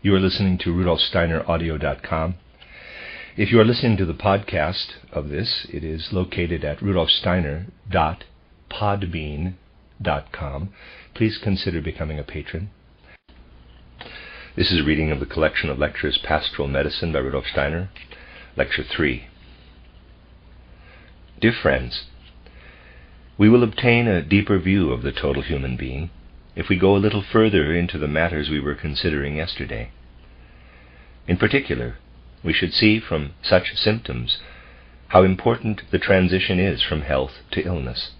You are listening to RudolfSteinerAudio.com. If you are listening to the podcast of this, it is located at rudolfsteiner.podbean.com. Please consider becoming a patron. This is a reading of the collection of lectures Pastoral Medicine by Rudolf Steiner, Lecture 3. Dear friends, we will obtain a deeper view of the total human being if we go a little further into the matters we were considering yesterday. In particular, we should see from such symptoms how important the transition is from health to illness.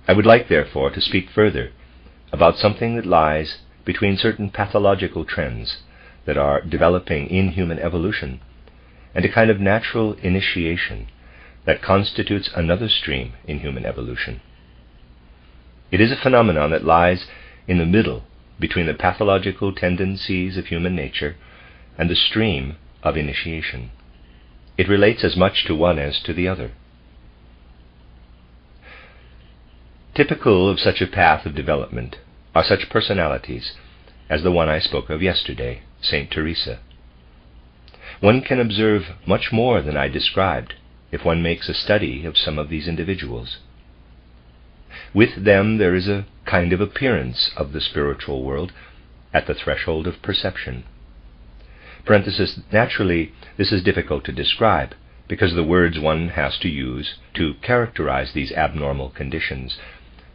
I would like, therefore, to speak further about something that lies between certain pathological trends that are developing in human evolution and a kind of natural initiation that constitutes another stream in human evolution. It is a phenomenon that lies in the middle between the pathological tendencies of human nature and the stream of initiation. It relates as much to one as to the other. Typical of such a path of development are such personalities as the one I spoke of yesterday, Saint Teresa. One can observe much more than I described if one makes a study of some of these individuals. With them there is a kind of appearance of the spiritual world at the threshold of perception. Naturally, this is difficult to describe because the words one has to use to characterize these abnormal conditions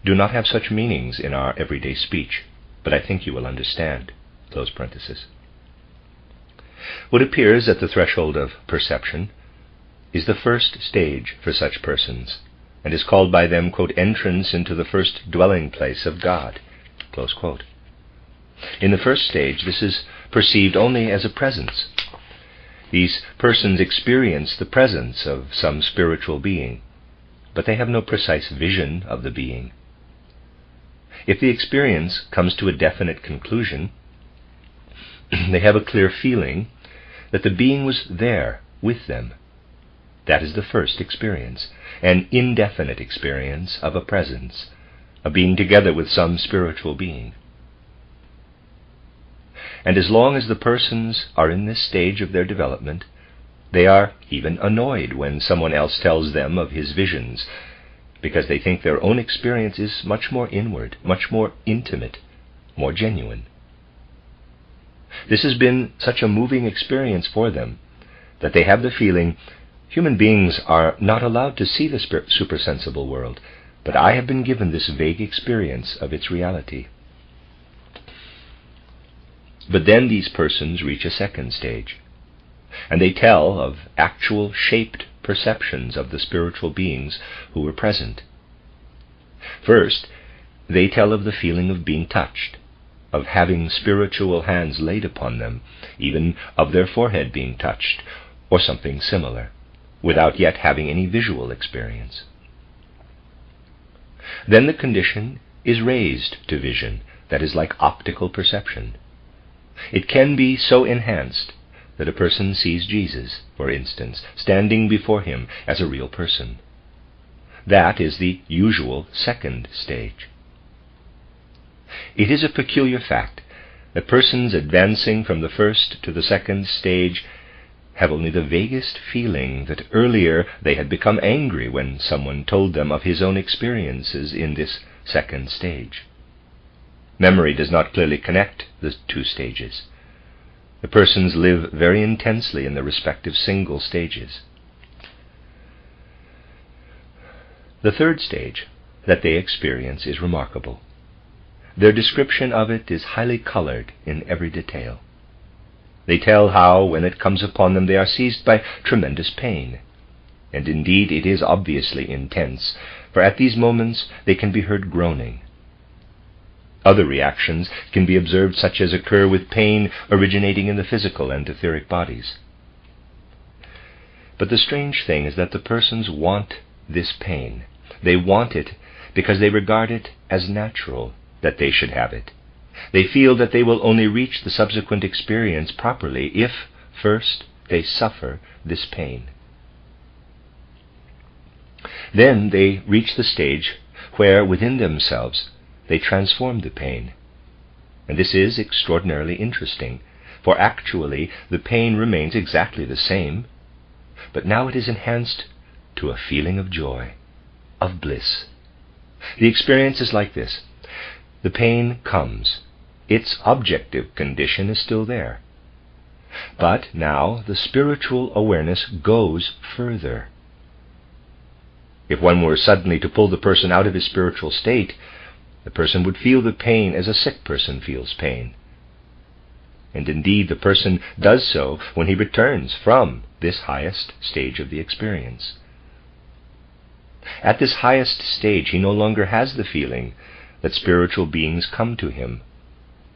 do not have such meanings in our everyday speech, but I think you will understand. What appears at the threshold of perception is the first stage for such persons, and is called by them, quote, entrance into the first dwelling place of God, close quote. In the first stage, this is perceived only as a presence. These persons experience the presence of some spiritual being, but they have no precise vision of the being. If the experience comes to a definite conclusion, they have a clear feeling that the being was there with them. That is the first experience, an indefinite experience of a presence, of being together with some spiritual being. And as long as the persons are in this stage of their development, they are even annoyed when someone else tells them of his visions, because they think their own experience is much more inward, much more intimate, more genuine. This has been such a moving experience for them that they have the feeling, human beings are not allowed to see the supersensible world, but I have been given this vague experience of its reality. But then these persons reach a second stage, and they tell of actual shaped perceptions of the spiritual beings who were present. First, they tell of the feeling of being touched, of having spiritual hands laid upon them, even of their forehead being touched, or something similar, without yet having any visual experience. Then the condition is raised to vision that is like optical perception. It can be so enhanced that a person sees Jesus, for instance, standing before him as a real person. That is the usual second stage. It is a peculiar fact that persons advancing from the first to the second stage have only the vaguest feeling that earlier they had become angry when someone told them of his own experiences in this second stage. Memory does not clearly connect the two stages. The persons live very intensely in the respective single stages. The third stage that they experience is remarkable. Their description of it is highly colored in every detail. They tell how, when it comes upon them, they are seized by tremendous pain. And indeed it is obviously intense, for at these moments they can be heard groaning. Other reactions can be observed, such as occur with pain originating in the physical and etheric bodies. But the strange thing is that the persons want this pain. They want it because they regard it as natural that they should have it. They feel that they will only reach the subsequent experience properly if, first, they suffer this pain. Then they reach the stage where, within themselves, they transform the pain. And this is extraordinarily interesting, for actually the pain remains exactly the same, but now it is enhanced to a feeling of joy, of bliss. The experience is like this. The pain comes. Its objective condition is still there. But now the spiritual awareness goes further. If one were suddenly to pull the person out of his spiritual state, the person would feel the pain as a sick person feels pain. And indeed, the person does so when he returns from this highest stage of the experience. At this highest stage, he no longer has the feeling that spiritual beings come to him,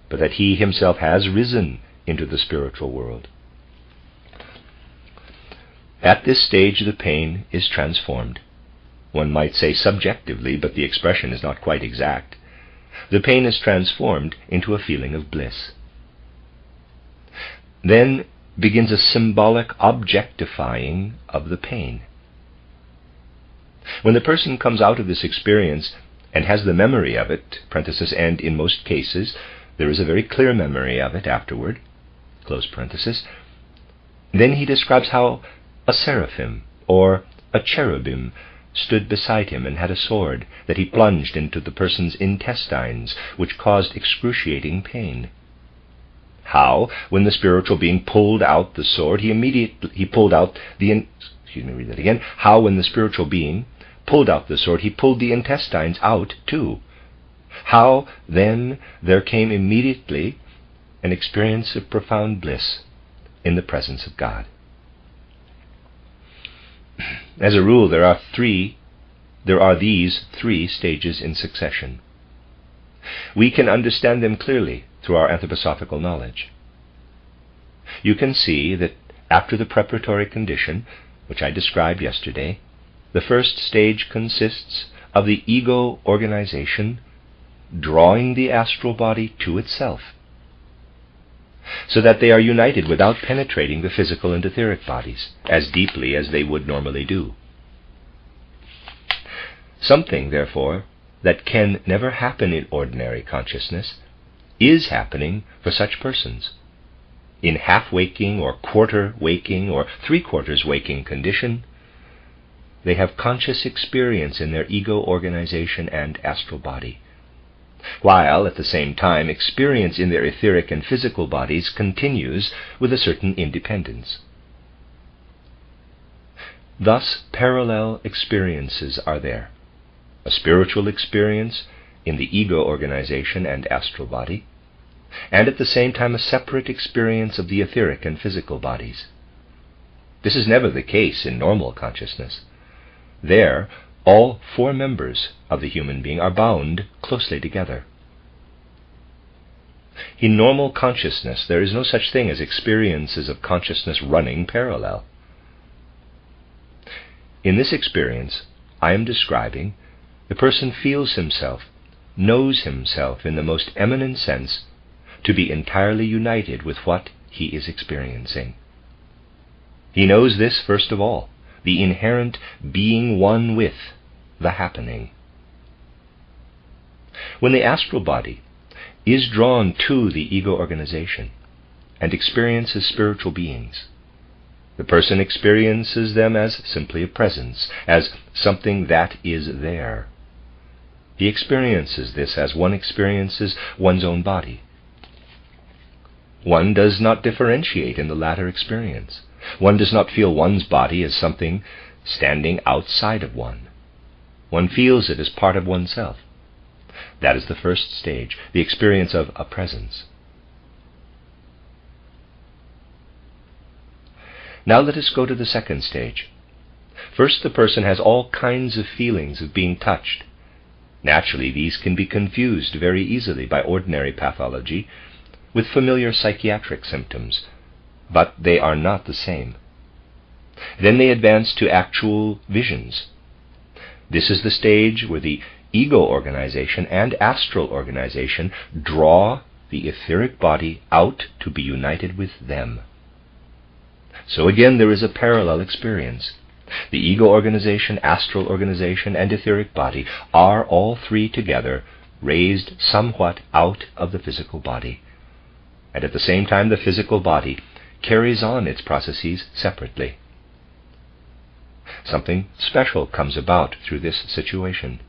but that he himself has risen into the spiritual world. At this stage, the pain is transformed. One might say subjectively, but the expression is not quite exact. The pain is transformed into a feeling of bliss. Then begins a symbolic objectifying of the pain. When the person comes out of this experience and has the memory of it, parenthesis, and in most cases there is a very clear memory of it afterward, close parenthesis, then he describes how a seraphim or a cherubim stood beside him and had a sword that he plunged into the person's intestines, which caused excruciating pain. How, when the spiritual being pulled out the sword, How, when the spiritual being pulled out the sword, he pulled the intestines out too. How, then, there came immediately an experience of profound bliss in the presence of God. As a rule, there are these three stages in succession. We can understand them clearly through our anthroposophical knowledge. You can see that after the preparatory condition, which I described yesterday, the first stage consists of the ego organization drawing the astral body to itself, so that they are united without penetrating the physical and etheric bodies as deeply as they would normally do. Something, therefore, that can never happen in ordinary consciousness is happening for such persons. In half-waking or quarter-waking or three-quarters waking condition, they have conscious experience in their ego organization and astral body, while at the same time experience in their etheric and physical bodies continues with a certain independence. Thus, parallel experiences are there. A spiritual experience in the ego organization and astral body, and at the same time a separate experience of the etheric and physical bodies. This is never the case in normal consciousness. There, all four members of the human being are bound closely together. In normal consciousness, there is no such thing as experiences of consciousness running parallel. In this experience I am describing, the person feels himself, knows himself in the most eminent sense to be entirely united with what he is experiencing. He knows this first of all, the inherent being one with the happening. When the astral body is drawn to the ego organization and experiences spiritual beings, the person experiences them as simply a presence, as something that is there. He experiences this as one experiences one's own body. One does not differentiate in the latter experience. One does not feel one's body as something standing outside of one. One feels it as part of oneself. That is the first stage, the experience of a presence. Now let us go to the second stage. First, the person has all kinds of feelings of being touched. Naturally, these can be confused very easily by ordinary pathology with familiar psychiatric symptoms, but they are not the same. Then they advance to actual visions. This is the stage where the ego organization and astral organization draw the etheric body out to be united with them. So again, there is a parallel experience. The ego organization, astral organization, and etheric body are all three together raised somewhat out of the physical body. and at the same time the physical body carries on its processes separately. Something special comes about through this situation.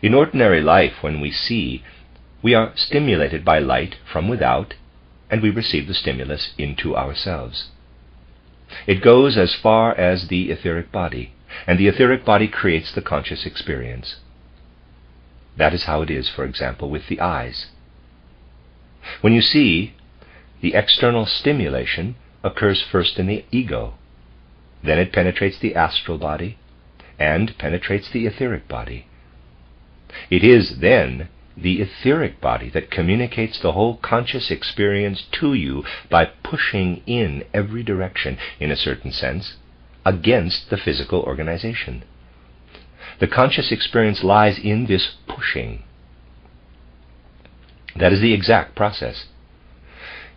In ordinary life, when we see, we are stimulated by light from without, and we receive the stimulus into ourselves. It goes as far as the etheric body, and the etheric body creates the conscious experience. That is how it is, for example, with the eyes. When you see, the external stimulation occurs first in the ego. Then it penetrates the astral body and penetrates the etheric body. It is then the etheric body that communicates the whole conscious experience to you by pushing in every direction, in a certain sense, against the physical organization. The conscious experience lies in this pushing. That is the exact process.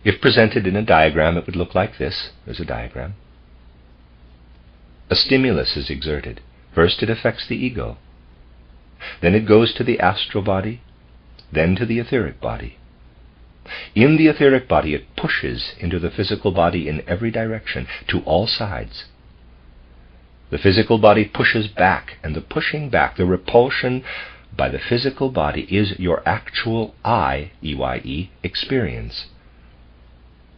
If presented in a diagram, it would look like this. There's a diagram. A stimulus is exerted. First it affects the ego. Then it goes to the astral body, then to the etheric body. In the etheric body it pushes into the physical body in every direction, to all sides. The physical body pushes back, and the pushing back, the repulsion by the physical body, is your actual I, EYE, experience.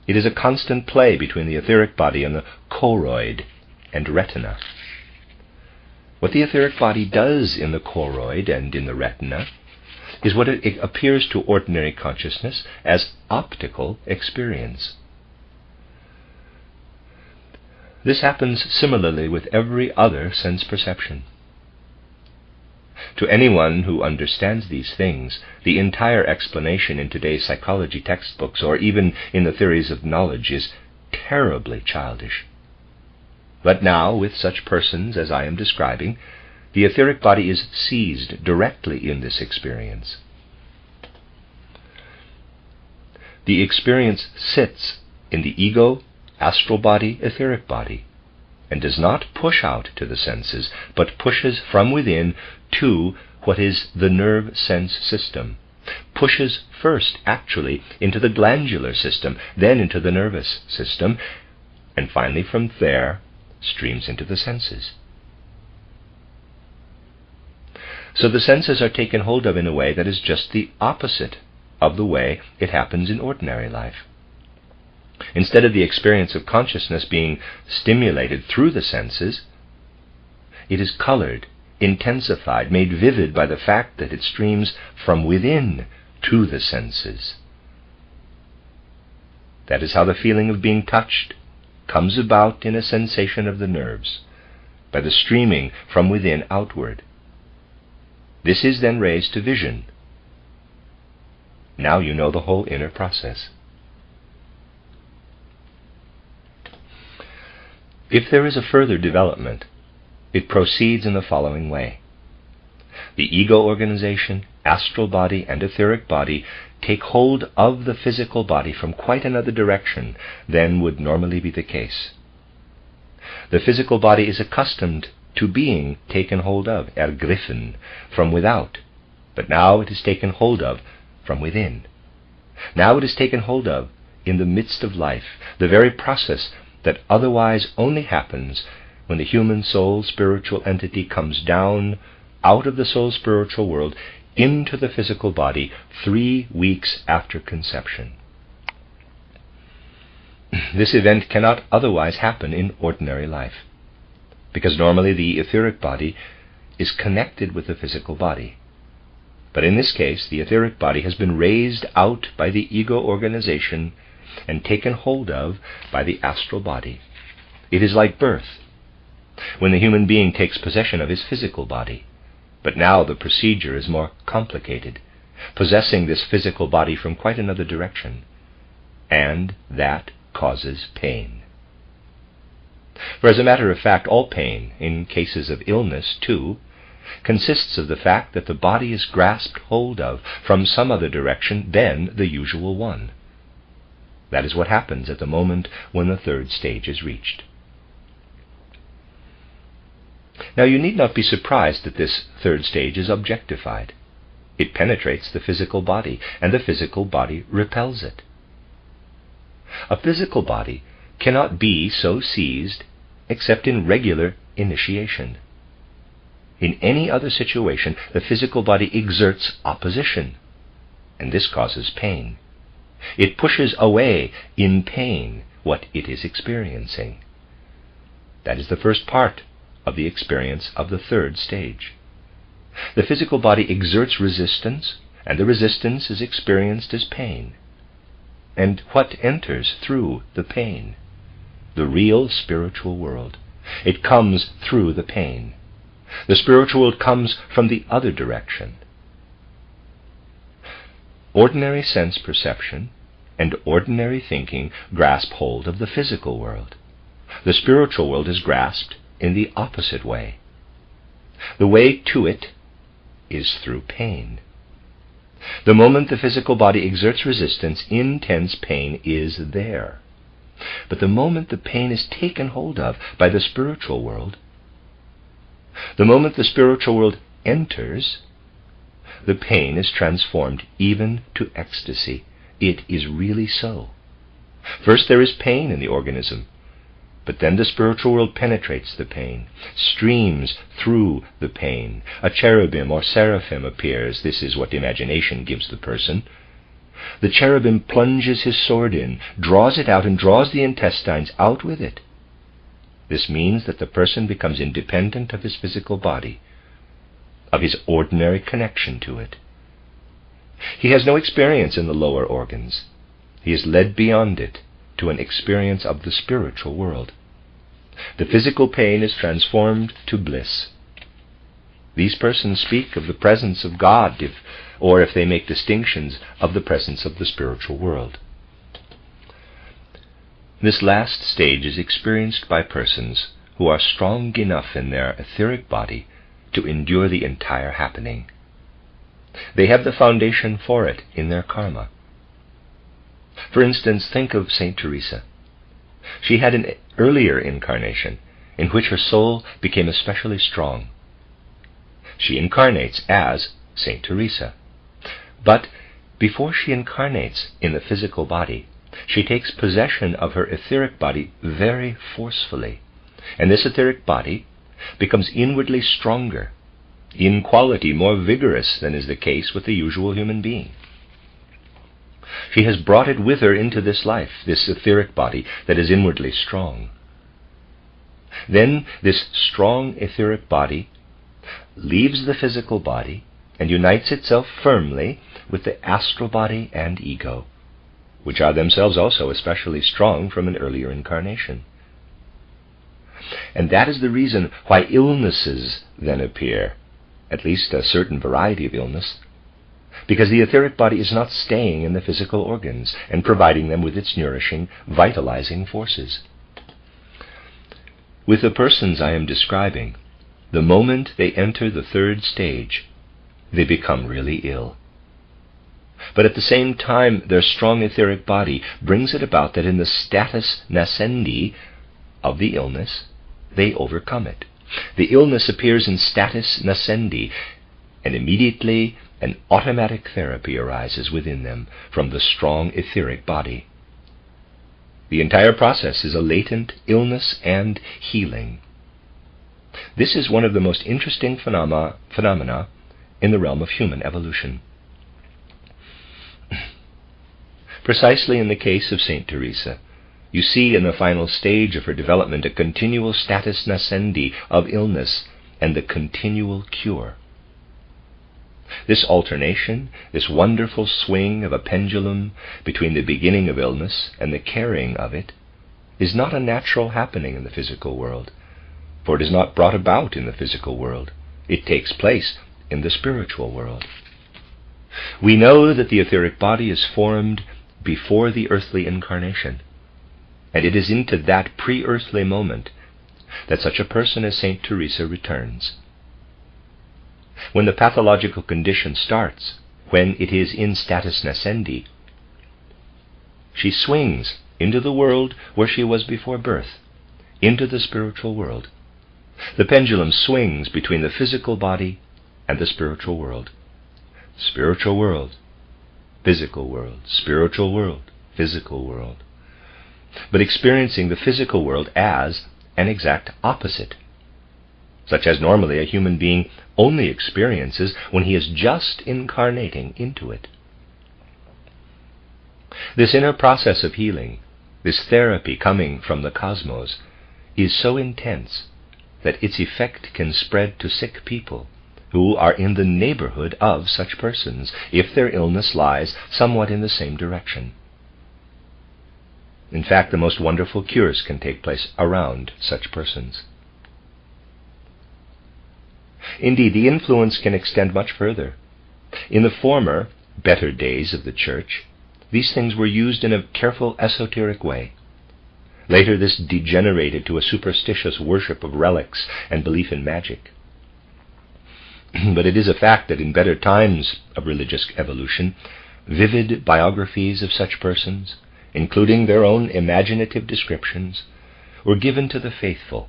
It is a constant play between the etheric body and the choroid and retina. What the etheric body does in the choroid and in the retina is what it appears to ordinary consciousness as optical experience. This happens similarly with every other sense perception. To anyone who understands these things, the entire explanation in today's psychology textbooks or even in the theories of knowledge is terribly childish. But now, with such persons as I am describing, the etheric body is seized directly in this experience. The experience sits in the ego, astral body, etheric body, and does not push out to the senses, but pushes from within to what is the nerve sense system. Pushes first, actually, into the glandular system, then into the nervous system, and finally from there streams into the senses. So the senses are taken hold of in a way that is just the opposite of the way it happens in ordinary life. Instead of the experience of consciousness being stimulated through the senses, it is colored, intensified, made vivid by the fact that it streams from within to the senses. That is how the feeling of being touched comes about in a sensation of the nerves, by the streaming from within outward. This is then raised to vision. Now you know the whole inner process. If there is a further development, it proceeds in the following way. The ego organization, astral body, and etheric body take hold of the physical body from quite another direction than would normally be the case. The physical body is accustomed to being taken hold of, ergriffen, from without, but now it is taken hold of from within. Now it is taken hold of in the midst of life, the very process that otherwise only happens when the human soul spiritual entity comes down out of the soul spiritual world into the physical body 3 weeks after conception. This event cannot otherwise happen in ordinary life, because normally the etheric body is connected with the physical body. But in this case, the etheric body has been raised out by the ego organization and taken hold of by the astral body. It is like birth, when the human being takes possession of his physical body. But now the procedure is more complicated, possessing this physical body from quite another direction, and that causes pain. For as a matter of fact, all pain, in cases of illness too, consists of the fact that the body is grasped hold of from some other direction than the usual one. That is what happens at the moment when the third stage is reached. Now you need not be surprised that this third stage is objectified. It penetrates the physical body, and the physical body repels it. A physical body cannot be so seized except in regular initiation. In any other situation, the physical body exerts opposition, and this causes pain. It pushes away in pain what it is experiencing. That is the first part of the experience of the third stage. The physical body exerts resistance, and the resistance is experienced as pain. And what enters through the pain? The real spiritual world. It comes through the pain. The spiritual world comes from the other direction. Ordinary sense perception and ordinary thinking grasp hold of the physical world. The spiritual world is grasped in the opposite way. The way to it is through pain. The moment the physical body exerts resistance, intense pain is there. But the moment the pain is taken hold of by the spiritual world, the moment the spiritual world enters, the pain is transformed even to ecstasy. It is really so. First there is pain in the organism, but then the spiritual world penetrates the pain, streams through the pain. A cherubim or seraphim appears. This is what imagination gives the person. The cherubim plunges his sword in, draws it out, and draws the intestines out with it. This means that the person becomes independent of his physical body, of his ordinary connection to it. He has no experience in the lower organs. He is led beyond it to an experience of the spiritual world. The physical pain is transformed to bliss. These persons speak of the presence of God, or if they make distinctions, of the presence of the spiritual world. This last stage is experienced by persons who are strong enough in their etheric body to endure the entire happening. They have the foundation for it in their karma. For instance, think of Saint Teresa. She had an earlier incarnation in which her soul became especially strong. She incarnates as Saint Teresa. But before she incarnates in the physical body, she takes possession of her etheric body very forcefully, and this etheric body becomes inwardly stronger, in quality more vigorous than is the case with the usual human being. She has brought it with her into this life, this etheric body that is inwardly strong. Then this strong etheric body leaves the physical body and unites itself firmly with the astral body and ego, which are themselves also especially strong from an earlier incarnation. And that is the reason why illnesses then appear, at least a certain variety of illness, because the etheric body is not staying in the physical organs and providing them with its nourishing, vitalizing forces. With the persons I am describing, the moment they enter the third stage, they become really ill. But at the same time, their strong etheric body brings it about that in the status nascendi of the illness, they overcome it. The illness appears in status nascendi, and immediately an automatic therapy arises within them from the strong etheric body. The entire process is a latent illness and healing. This is one of the most interesting phenomena in the realm of human evolution. Precisely in the case of Saint Teresa, you see in the final stage of her development a continual status nascendi of illness and the continual cure. This alternation, this wonderful swing of a pendulum between the beginning of illness and the caring of it, is not a natural happening in the physical world, for it is not brought about in the physical world. It takes place in the spiritual world. We know that the etheric body is formed before the earthly incarnation, and it is into that pre-earthly moment that such a person as Saint Teresa returns. When the pathological condition starts, when it is in status nascendi, she swings into the world where she was before birth, into the spiritual world. The pendulum swings between the physical body and the spiritual world. spiritual world, physical world, spiritual world, physical world, but experiencing the physical world as an exact opposite, such as normally a human being only experiences when he is just incarnating into it. This inner process of healing, this therapy coming from the cosmos, is so intense that its effect can spread to sick people who are in the neighborhood of such persons, if their illness lies somewhat in the same direction. In fact, the most wonderful cures can take place around such persons. Indeed, the influence can extend much further. In the former, better days of the Church, these things were used in a careful esoteric way. Later, this degenerated to a superstitious worship of relics and belief in magic. But it is a fact that in better times of religious evolution, vivid biographies of such persons, including their own imaginative descriptions, were given to the faithful,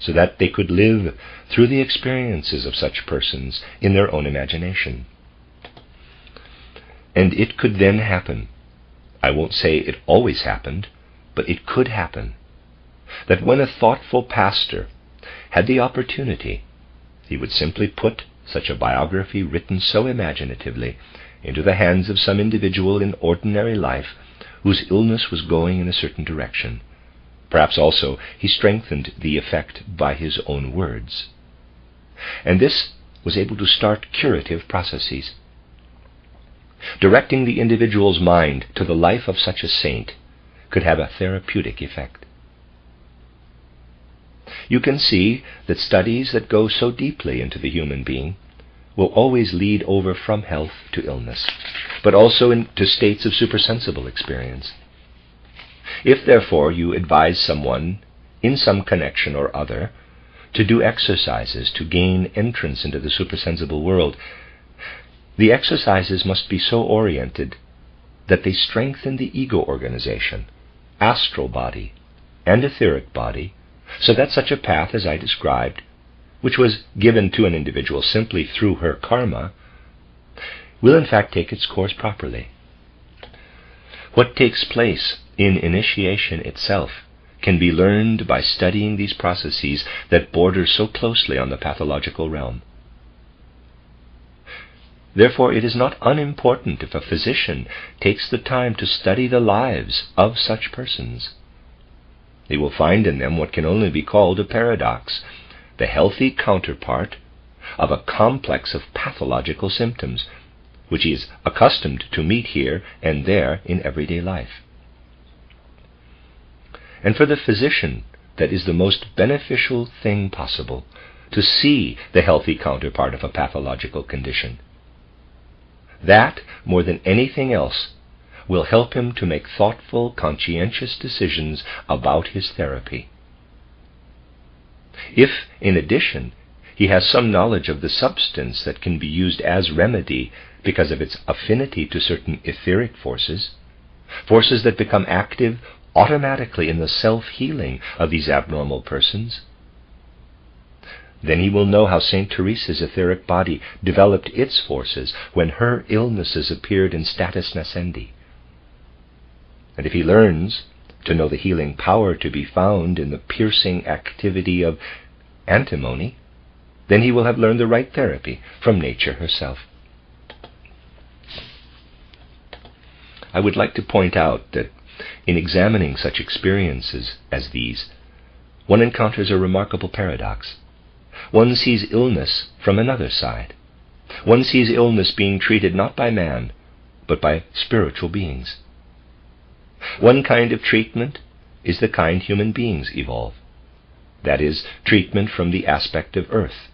so that they could live through the experiences of such persons in their own imagination. And it could then happen, I won't say it always happened, but it could happen, that when a thoughtful pastor had the opportunity, he would simply put such a biography written so imaginatively into the hands of some individual in ordinary life whose illness was going in a certain direction. Perhaps also he strengthened the effect by his own words. And this was able to start curative processes. Directing the individual's mind to the life of such a saint could have a therapeutic effect. You can see that studies that go so deeply into the human being will always lead over from health to illness, but also into states of supersensible experience. If, therefore, you advise someone in some connection or other to do exercises to gain entrance into the supersensible world, the exercises must be so oriented that they strengthen the ego organization, astral body, and etheric body, so that such a path as I described, which was given to an individual simply through her karma, will in fact take its course properly. What takes place in initiation itself can be learned by studying these processes that border so closely on the pathological realm. Therefore, it is not unimportant if a physician takes the time to study the lives of such persons. He will find in them what can only be called a paradox, the healthy counterpart of a complex of pathological symptoms, which he is accustomed to meet here and there in everyday life. And for the physician, that is the most beneficial thing possible, to see the healthy counterpart of a pathological condition. That, more than anything else, will help him to make thoughtful, conscientious decisions about his therapy. If, in addition, he has some knowledge of the substance that can be used as remedy because of its affinity to certain etheric forces, forces that become active automatically in the self-healing of these abnormal persons, then he will know how St. Teresa's etheric body developed its forces when her illnesses appeared in status nascendi. And if he learns to know the healing power to be found in the piercing activity of antimony, then he will have learned the right therapy from nature herself. I would like to point out that in examining such experiences as these, one encounters a remarkable paradox. One sees illness from another side. One sees illness being treated not by man, but by spiritual beings. One kind of treatment is the kind human beings evolve. That is, treatment from the aspect of earth.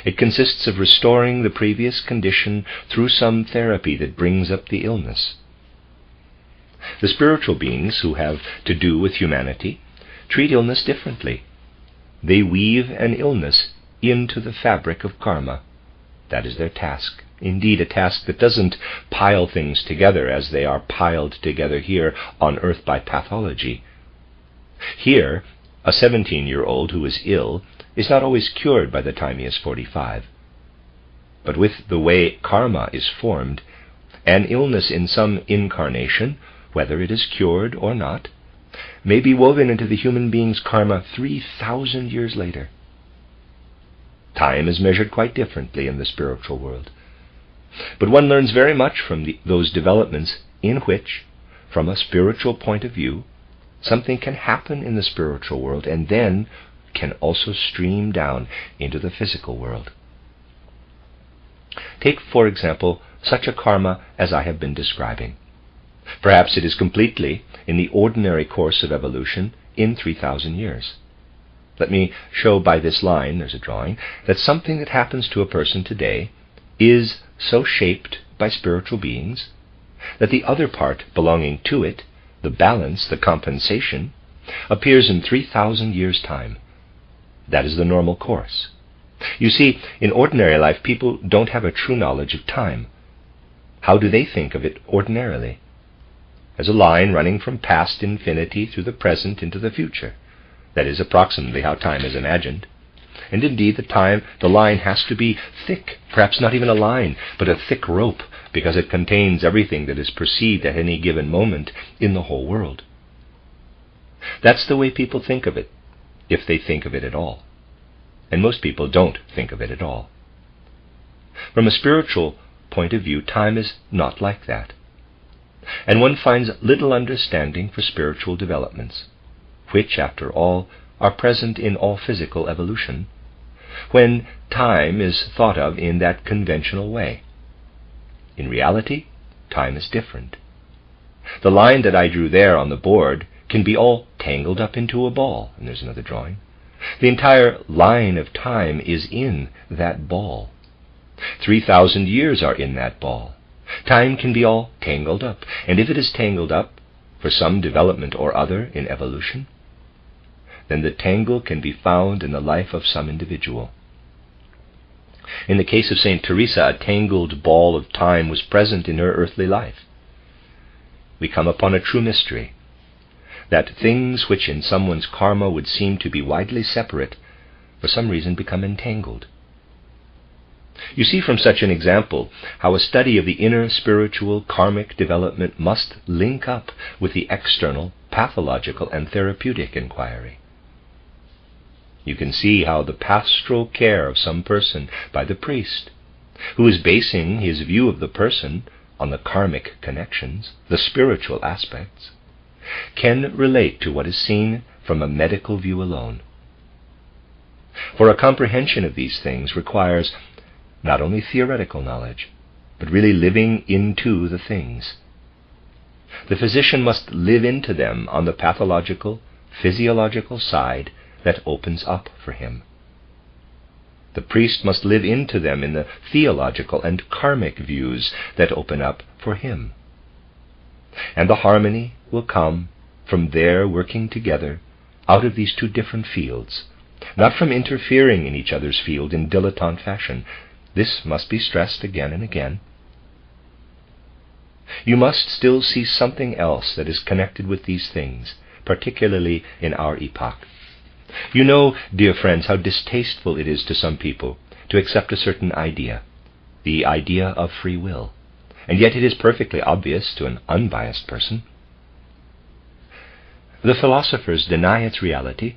It consists of restoring the previous condition through some therapy that brings up the illness. The spiritual beings who have to do with humanity treat illness differently. They weave an illness into the fabric of karma. That is their task. Indeed, a task that doesn't pile things together as they are piled together here on earth by pathology. Here, a 17-year-old who is ill is not always cured by the time he is 45. but with the way karma is formed, an illness in some incarnation, whether it is cured or not, may be woven into the human being's karma 3,000 years later. Time is measured quite differently in the spiritual world. But one learns very much from those developments in which, from a spiritual point of view, something can happen in the spiritual world and then can also stream down into the physical world. Take, for example, such a karma as I have been describing. Perhaps it is completely in the ordinary course of evolution in 3,000 years. Let me show by this line, there's a drawing, that something that happens to a person today is so shaped by spiritual beings that the other part belonging to it, the balance, the compensation, appears in 3,000 years' time. That is the normal course. You see, in ordinary life, people don't have a true knowledge of time. How do they think of it ordinarily? As a line running from past infinity through the present into the future. That is approximately how time is imagined. And indeed, the line has to be thick, perhaps not even a line, but a thick rope, because it contains everything that is perceived at any given moment in the whole world. That's the way people think of it, if they think of it at all. And most people don't think of it at all. From a spiritual point of view, time is not like that. And one finds little understanding for spiritual developments, which, after all, are present in all physical evolution, when time is thought of in that conventional way. In reality, time is different. The line that I drew there on the board can be all tangled up into a ball, and there's another drawing. The entire line of time is in that ball. 3,000 years are in that ball. Time can be all tangled up, and if it is tangled up for some development or other in evolution, then the tangle can be found in the life of some individual. In the case of St. Teresa, a tangled ball of time was present in her earthly life. We come upon a true mystery, that things which in someone's karma would seem to be widely separate, for some reason become entangled. You see from such an example how a study of the inner spiritual karmic development must link up with the external pathological and therapeutic inquiry. You can see how the pastoral care of some person by the priest, who is basing his view of the person on the karmic connections, the spiritual aspects, can relate to what is seen from a medical view alone. For a comprehension of these things requires not only theoretical knowledge, but really living into the things. The physician must live into them on the pathological, physiological side that opens up for him. The priest must live into them in the theological and karmic views that open up for him. And the harmony will come from their working together out of these two different fields, not from interfering in each other's field in dilettante fashion. This must be stressed again and again. You must still see something else that is connected with these things, particularly in our epoch. You know, dear friends, how distasteful it is to some people to accept a certain idea, the idea of free will, and yet it is perfectly obvious to an unbiased person. The philosophers deny its reality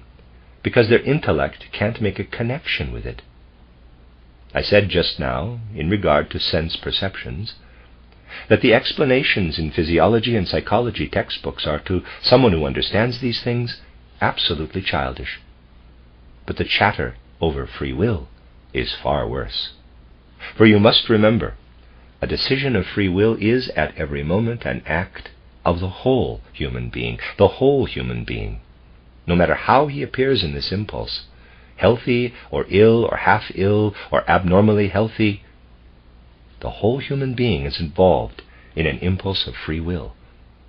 because their intellect can't make a connection with it. I said just now, in regard to sense perceptions, that the explanations in physiology and psychology textbooks are, to someone who understands these things, absolutely childish. But the chatter over free will is far worse. For you must remember, a decision of free will is at every moment an act of the whole human being, no matter how he appears in this impulse, healthy or ill or half ill or abnormally healthy. The whole human being is involved in an impulse of free will,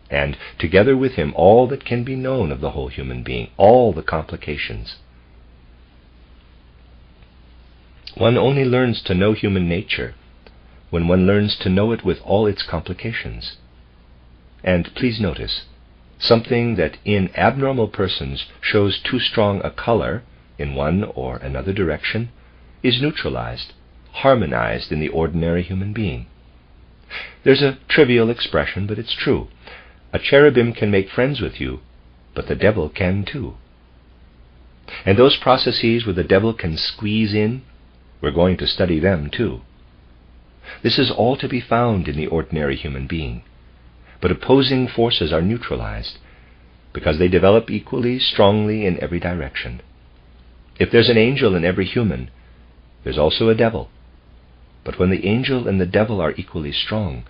and together with him all that can be known of the whole human being, all the complications. One only learns to know human nature when one learns to know it with all its complications. And please notice, something that in abnormal persons shows too strong a color in one or another direction is neutralized harmonized in the ordinary human being. There's a trivial expression, but it's true. A cherubim can make friends with you, but the devil can too. And those processes where the devil can squeeze in, we're going to study them too. This is all to be found in the ordinary human being. But opposing forces are neutralized because they develop equally strongly in every direction. If there's an angel in every human, there's also a devil. But when the angel and the devil are equally strong,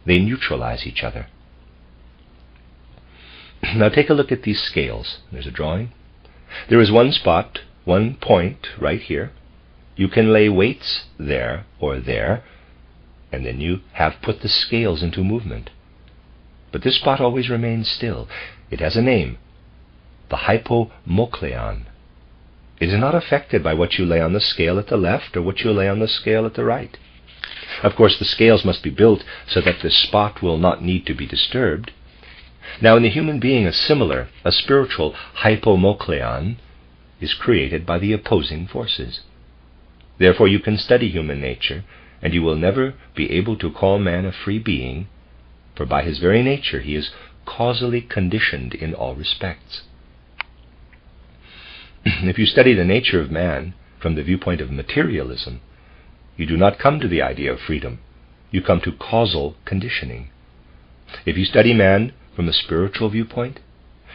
they neutralize each other. Now take a look at these scales. There's a drawing. There is one spot, one point right here. You can lay weights there or there, and then you have put the scales into movement. But this spot always remains still. It has a name, the hypomokleon. It is not affected by what you lay on the scale at the left or what you lay on the scale at the right. Of course, the scales must be built so that this spot will not need to be disturbed. Now, in the human being, a spiritual hypomokleon is created by the opposing forces. Therefore, you can study human nature, and you will never be able to call man a free being, for by his very nature he is causally conditioned in all respects. If you study the nature of man from the viewpoint of materialism, you do not come to the idea of freedom. You come to causal conditioning. If you study man from a spiritual viewpoint,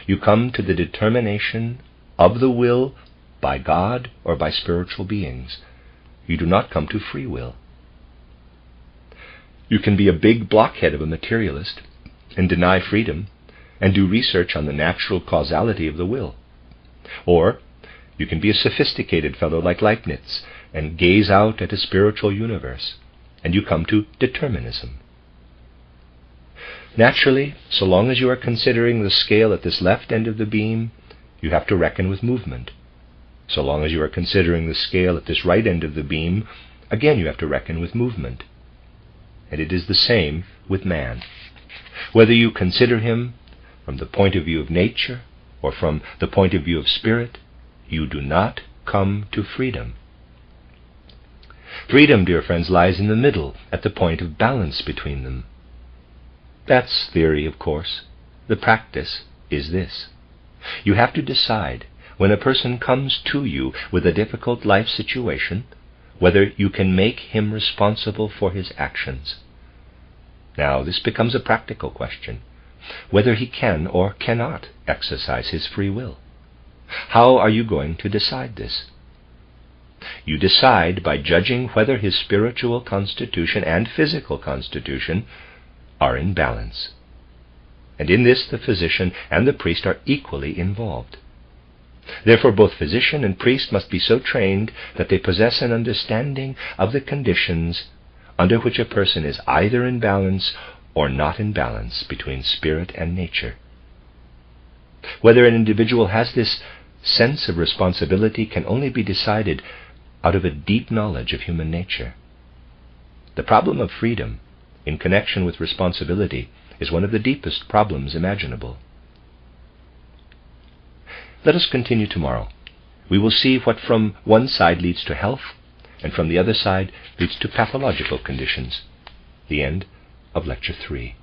you come to the determination of the will by God or by spiritual beings. You do not come to free will. You can be a big blockhead of a materialist and deny freedom and do research on the natural causality of the will. Or you can be a sophisticated fellow like Leibniz and gaze out at a spiritual universe, and you come to determinism. Naturally, so long as you are considering the scale at this left end of the beam, you have to reckon with movement. So long as you are considering the scale at this right end of the beam, again you have to reckon with movement. And it is the same with man. Whether you consider him from the point of view of nature or from the point of view of spirit, you do not come to freedom. Freedom, dear friends, lies in the middle, at the point of balance between them. That's theory, of course. The practice is this. You have to decide, when a person comes to you with a difficult life situation, whether you can make him responsible for his actions. Now, this becomes a practical question, whether he can or cannot exercise his free will. How are you going to decide this? You decide by judging whether his spiritual constitution and physical constitution are in balance. And in this the physician and the priest are equally involved. Therefore both physician and priest must be so trained that they possess an understanding of the conditions under which a person is either in balance or not in balance between spirit and nature. Whether an individual has this sense of responsibility can only be decided out of a deep knowledge of human nature. The problem of freedom in connection with responsibility is one of the deepest problems imaginable. Let us continue tomorrow. We will see what from one side leads to health and from the other side leads to pathological conditions. The end of Lecture 3.